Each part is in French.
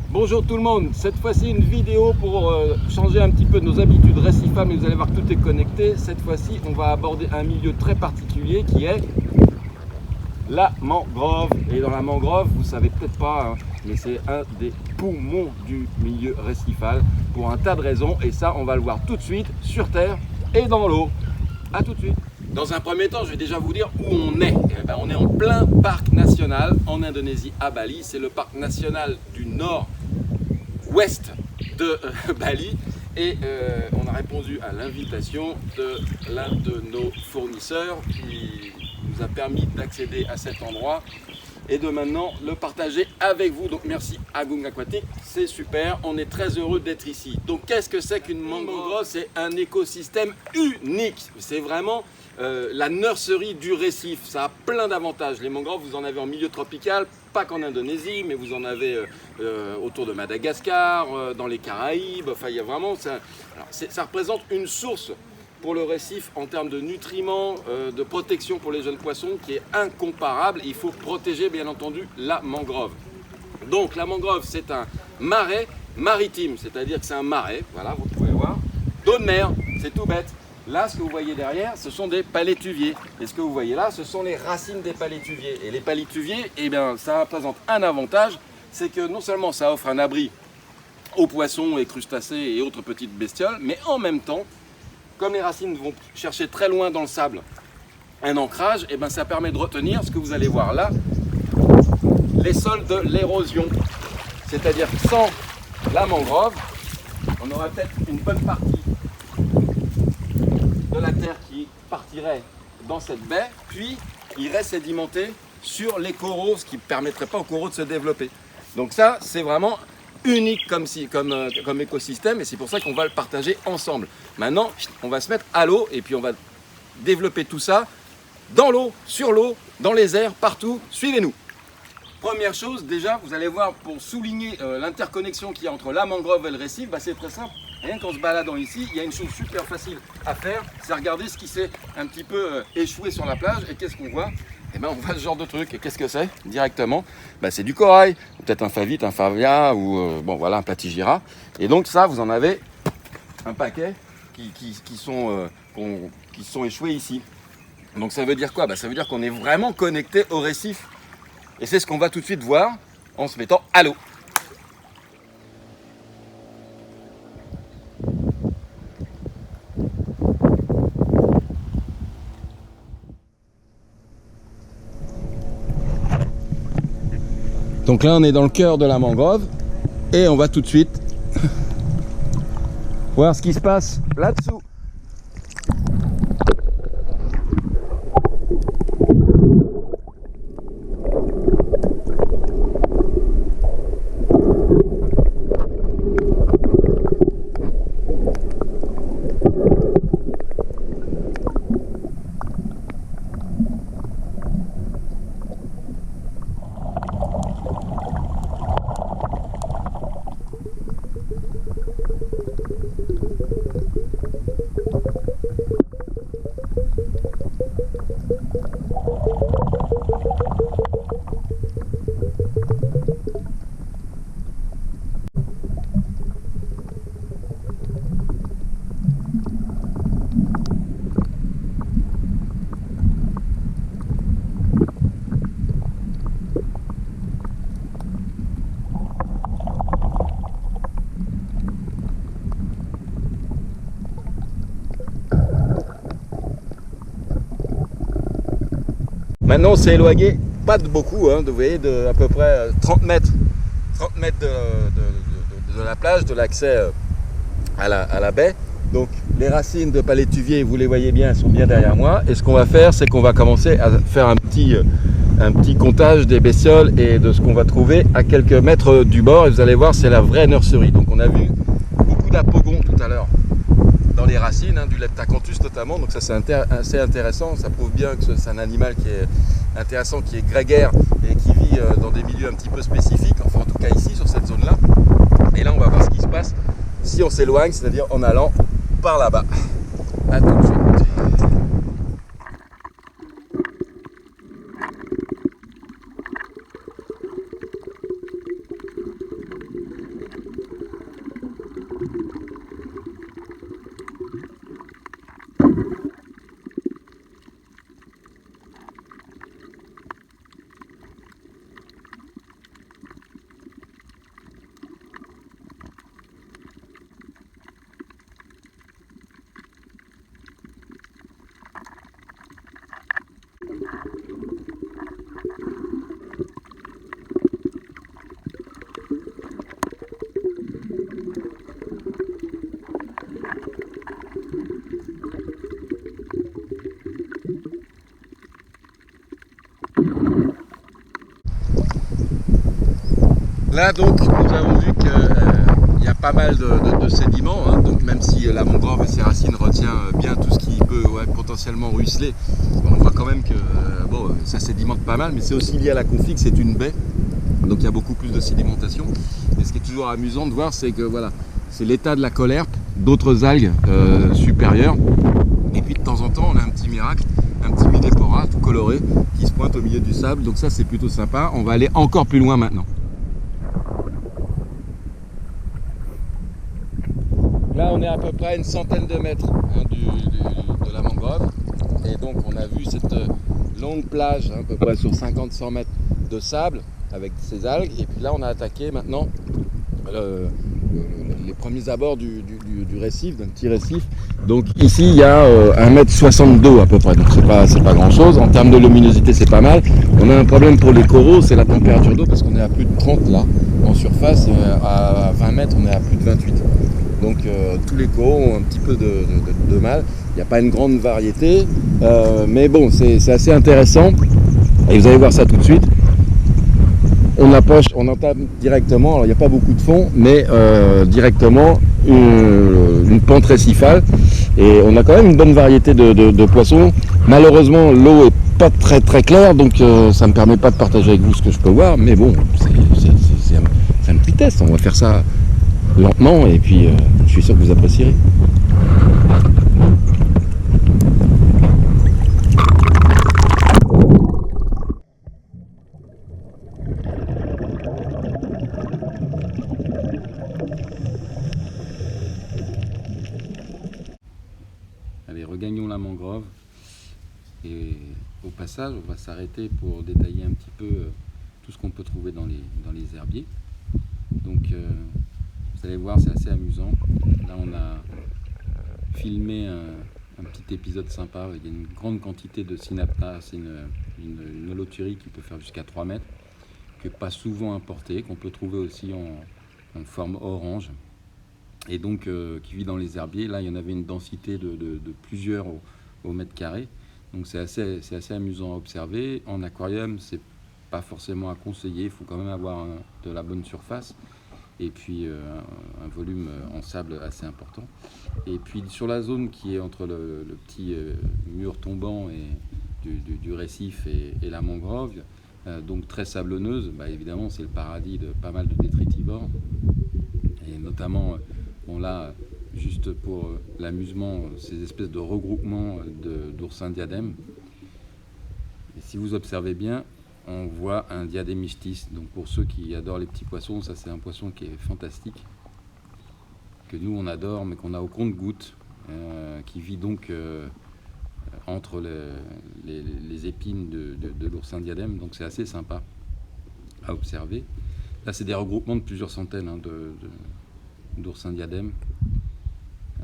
Bonjour tout le monde, cette fois-ci une vidéo pour changer un petit peu de nos habitudes récifables, mais vous allez voir que tout est connecté. Cette fois-ci on va aborder un milieu très particulier qui est la mangrove. Et dans la mangrove, vous savez peut-être pas, mais c'est un des poumons du milieu récifal pour un tas de raisons, et ça on va le voir tout de suite sur terre et dans l'eau. A tout de suite. Dans un premier temps, je vais déjà vous dire où on est. Eh ben, on est en plein parc national en Indonésie, à Bali. C'est le parc national du nord-ouest de Bali. Et on a répondu à l'invitation de l'un de nos fournisseurs qui nous a permis d'accéder à cet endroit et de maintenant le partager avec vous. Donc merci Agung Aquatic, c'est super, on est très heureux d'être ici. Donc qu'est-ce que c'est qu'une mangrove? C'est un écosystème unique, c'est vraiment la nurserie du récif. Ça a plein d'avantages. Les mangroves, vous en avez en milieu tropical, pas qu'en Indonésie, mais vous en avez autour de Madagascar, dans les Caraïbes. Enfin, il y a vraiment ça représente une source pour le récif en termes de nutriments, de protection pour les jeunes poissons qui est incomparable. Il faut protéger bien entendu la mangrove. Donc la mangrove, c'est un marais maritime, c'est-à-dire que c'est un marais, voilà, vous pouvez le voir, d'eau de mer, c'est tout bête. Là, ce que vous voyez derrière, ce sont des palétuviers. Et ce que vous voyez là, ce sont les racines des palétuviers. Et les palétuviers, eh bien, ça représente un avantage, c'est que non seulement ça offre un abri aux poissons et crustacés et autres petites bestioles, mais en même temps, comme les racines vont chercher très loin dans le sable un ancrage, et ben ça permet de retenir ce que vous allez voir là, les sols de l'érosion. C'est-à-dire que sans la mangrove, on aurait peut-être une bonne partie de la terre qui partirait dans cette baie, puis irait sédimenter sur les coraux, ce qui ne permettrait pas aux coraux de se développer. Donc ça, c'est vraiment unique comme écosystème, et c'est pour ça qu'on va le partager ensemble. Maintenant, on va se mettre à l'eau et puis on va développer tout ça dans l'eau, sur l'eau, dans les airs, partout. Suivez-nous. Première chose, déjà, vous allez voir, pour souligner l'interconnexion qu'il y a entre la mangrove et le récif, c'est très simple. Rien qu'en se baladant ici, il y a une chose super facile à faire, c'est regarder ce qui s'est un petit peu échoué sur la plage. Et qu'est-ce qu'on voit? Eh ben, on voit ce genre de truc. Et qu'est-ce que c'est directement? C'est du corail, peut-être un favite, un favia ou bon voilà, un platygira. Et donc ça, vous en avez un paquet qui sont échoués ici. Donc ça veut dire quoi? Ça veut dire qu'on est vraiment connecté au récif. Et c'est ce qu'on va tout de suite voir en se mettant à l'eau. Donc là, on est dans le cœur de la mangrove et on va tout de suite voir ce qui se passe là-dessous. Maintenant, on s'est éloigné, pas de beaucoup, vous voyez, de à peu près 30 mètres de la plage, de l'accès à la baie. Donc les racines de palétuvier, vous les voyez bien, elles sont bien derrière moi. Et ce qu'on va faire, c'est qu'on va commencer à faire un petit comptage des bestioles et de ce qu'on va trouver à quelques mètres du bord. Et vous allez voir, c'est la vraie nurserie. Donc on a vu beaucoup d'apogons tout à l'heure dans les racines, du Leptacanthus notamment, donc ça c'est assez intéressant, ça prouve bien que c'est un animal qui est intéressant, qui est grégaire et qui vit dans des milieux un petit peu spécifiques, enfin en tout cas ici sur cette zone-là. Et là on va voir ce qui se passe si on s'éloigne, c'est-à-dire en allant par là-bas. A tout de suite. Là donc nous avons vu qu'il y a pas mal de sédiments, hein, donc même si la mangrove et ses racines retient bien tout ce qui peut potentiellement ruisseler, on voit quand même que bon, ça sédimente pas mal, mais c'est aussi lié à la config, c'est une baie, donc il y a beaucoup plus de sédimentation. Et ce qui est toujours amusant de voir, c'est que voilà, c'est l'état de la colerpe, d'autres algues supérieures, et puis de temps en temps on a un petit miracle, un petit Millepora tout coloré qui se pointe au milieu du sable, donc ça c'est plutôt sympa. On va aller encore plus loin maintenant. Là, on est à peu près à une centaine de mètres hein, de la mangrove. Et donc, on a vu cette longue plage, hein, à peu près sur 50-100 mètres de sable avec ces algues. Et puis là, on a attaqué maintenant les premiers abords du récif, d'un petit récif. Donc ici, il y a 1,60 m d'eau à peu près. Donc, c'est pas grand-chose. En termes de luminosité, c'est pas mal. On a un problème pour les coraux, c'est la température d'eau parce qu'on est à plus de 30 là en surface. Et à 20 mètres, on est à plus de 28. Donc tous les coraux ont un petit peu de mal. Il n'y a pas une grande variété, mais bon, c'est assez intéressant. Et vous allez voir ça tout de suite. On approche, on entame directement, alors il n'y a pas beaucoup de fond, mais directement une pente récifale. Et on a quand même une bonne variété de poissons. Malheureusement, l'eau est pas très très claire, donc ça ne me permet pas de partager avec vous ce que je peux voir. Mais bon, c'est un petit test, on va faire ça lentement et puis je suis sûr que vous apprécierez. Allez, regagnons la mangrove et au passage on va s'arrêter pour détailler un petit peu tout ce qu'on peut trouver dans les herbiers. Donc vous allez voir, c'est assez amusant. Là on a filmé un petit épisode sympa. Il y a une grande quantité de Synapta, c'est une holoturie qui peut faire jusqu'à 3 mètres, qui n'est pas souvent importée, qu'on peut trouver aussi en forme orange, et donc qui vit dans les herbiers. Là il y en avait une densité de plusieurs au mètre carré, donc c'est assez amusant à observer. En aquarium, c'est pas forcément à conseiller, il faut quand même avoir de la bonne surface et puis un volume en sable assez important. Et puis sur la zone qui est entre le petit mur tombant et du récif et la mangrove, donc très sablonneuse, bah évidemment c'est le paradis de pas mal de détritivores. Et notamment, bon là, juste pour l'amusement, ces espèces de regroupements d'oursins diadèmes. Et si vous observez bien, on voit un diadémistis. Donc pour ceux qui adorent les petits poissons, ça c'est un poisson qui est fantastique, que nous on adore, mais qu'on a au compte-gouttes, qui vit donc entre les épines de l'oursin diadème. Donc c'est assez sympa à observer. Là c'est des regroupements de plusieurs centaines hein, d'oursins diadèmes.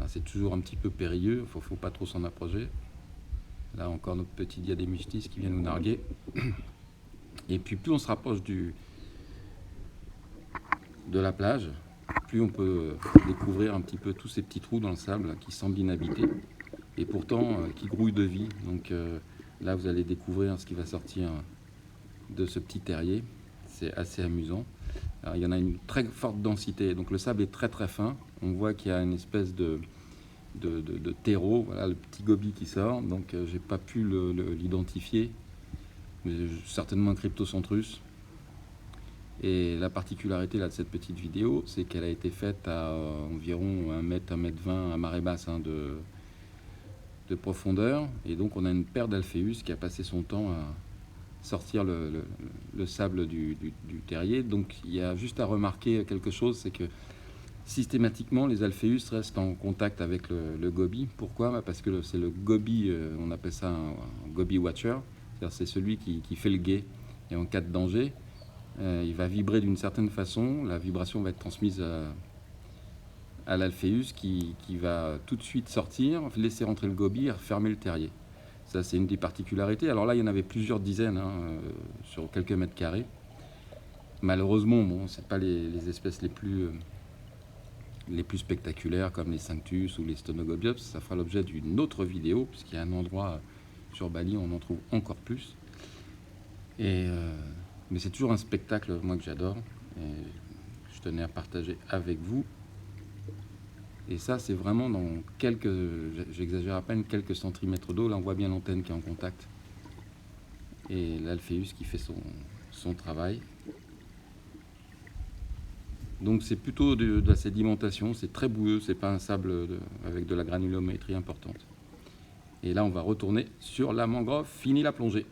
C'est toujours un petit peu périlleux, il ne faut pas trop s'en approcher. Là encore notre petit diadémistis qui vient nous narguer. Et puis plus on se rapproche de la plage, plus on peut découvrir un petit peu tous ces petits trous dans le sable qui semblent inhabités et pourtant qui grouillent de vie. Donc là vous allez découvrir ce qui va sortir de ce petit terrier. C'est assez amusant. Alors, il y en a une très forte densité, donc le sable est très très fin. On voit qu'il y a une espèce de terreau, voilà le petit gobi qui sort, donc j'ai pas pu l'identifier, mais certainement un Cryptocentrus. Et la particularité là, de cette petite vidéo, c'est qu'elle a été faite à environ 1 m, 1 m 20 à marée basse hein, de profondeur, et donc on a une paire d'Alpheus qui a passé son temps à sortir le sable du terrier. Donc il y a juste à remarquer quelque chose, c'est que systématiquement les Alpheus restent en contact avec le goby. Pourquoi? Parce que c'est le goby, on appelle ça un goby watcher, c'est-à-dire c'est celui qui fait le guet, et en cas de danger il va vibrer d'une certaine façon, la vibration va être transmise à l'Alpheus qui va tout de suite sortir, laisser rentrer le goby et refermer le terrier. Ça c'est une des particularités. Alors là il y en avait plusieurs dizaines hein, sur quelques mètres carrés. Malheureusement bon, c'est pas les espèces les plus spectaculaires comme les Cinctus ou les Stonogobiops. Ça fera l'objet d'une autre vidéo puisqu'il y a un endroit sur Bali où on en trouve encore plus. Mais c'est toujours un spectacle moi que j'adore. tenais à partager avec vous. Et ça, c'est vraiment dans quelques, j'exagère à peine, quelques centimètres d'eau. Là, on voit bien l'antenne qui est en contact. Et l'Alpheus qui fait son travail. Donc c'est plutôt de la sédimentation, c'est très boueux, c'est pas un sable avec de la granulométrie importante. Et là, on va retourner sur la mangrove, fini la plongée.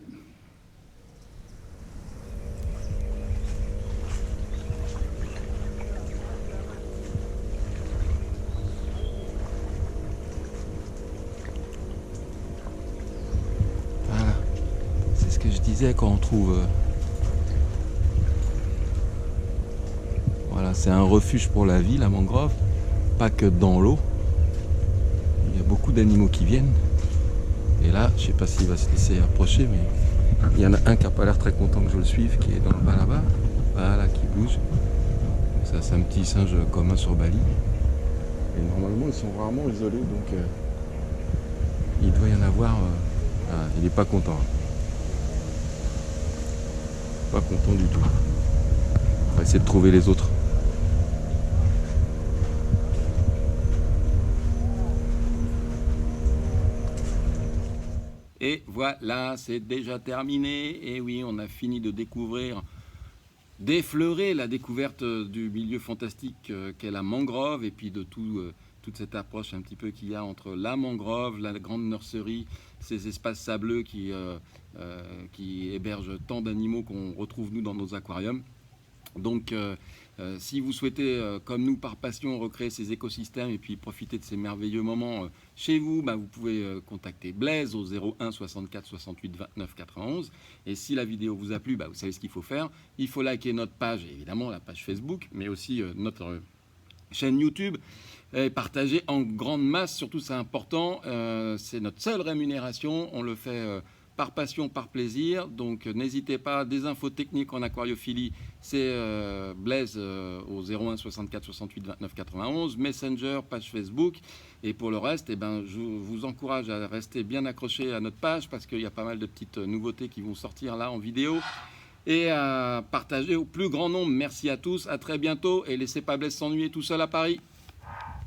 Voilà, c'est ce que je disais quand on trouve... Voilà, c'est un refuge pour la vie, la mangrove, pas que dans l'eau. Il y a beaucoup d'animaux qui viennent. Et là, je sais pas s'il va se laisser approcher, mais il y en a un qui n'a pas l'air très content que je le suive, qui est dans le bas là-bas. Voilà, qui bouge. Ça, c'est un petit singe commun sur Bali. Et normalement, ils sont rarement isolés, donc il doit y en avoir. Voilà, il n'est pas content. Pas content du tout. On va essayer de trouver les autres. Et voilà, c'est déjà terminé. Et oui, on a fini de découvrir, d'effleurer la découverte du milieu fantastique qu'est la mangrove, et puis de toute cette approche un petit peu qu'il y a entre la mangrove, la grande nurserie, ces espaces sableux qui hébergent tant d'animaux qu'on retrouve nous dans nos aquariums. Donc si vous souhaitez, comme nous par passion, recréer ces écosystèmes et puis profiter de ces merveilleux moments chez vous, vous pouvez contacter Blaise au 01 64 68 29 91. Et si la vidéo vous a plu, vous savez ce qu'il faut faire. Il faut liker notre page, évidemment la page Facebook, mais aussi notre chaîne YouTube. Et partager en grande masse, surtout c'est important, c'est notre seule rémunération, on le fait par passion, par plaisir, donc n'hésitez pas, des infos techniques en aquariophilie, c'est Blaise au 01 64 68 29 91, Messenger, page Facebook, et pour le reste, je vous encourage à rester bien accroché à notre page, parce qu'il y a pas mal de petites nouveautés qui vont sortir là en vidéo, et à partager au plus grand nombre. Merci à tous, à très bientôt, et laissez pas Blaise s'ennuyer tout seul à Paris.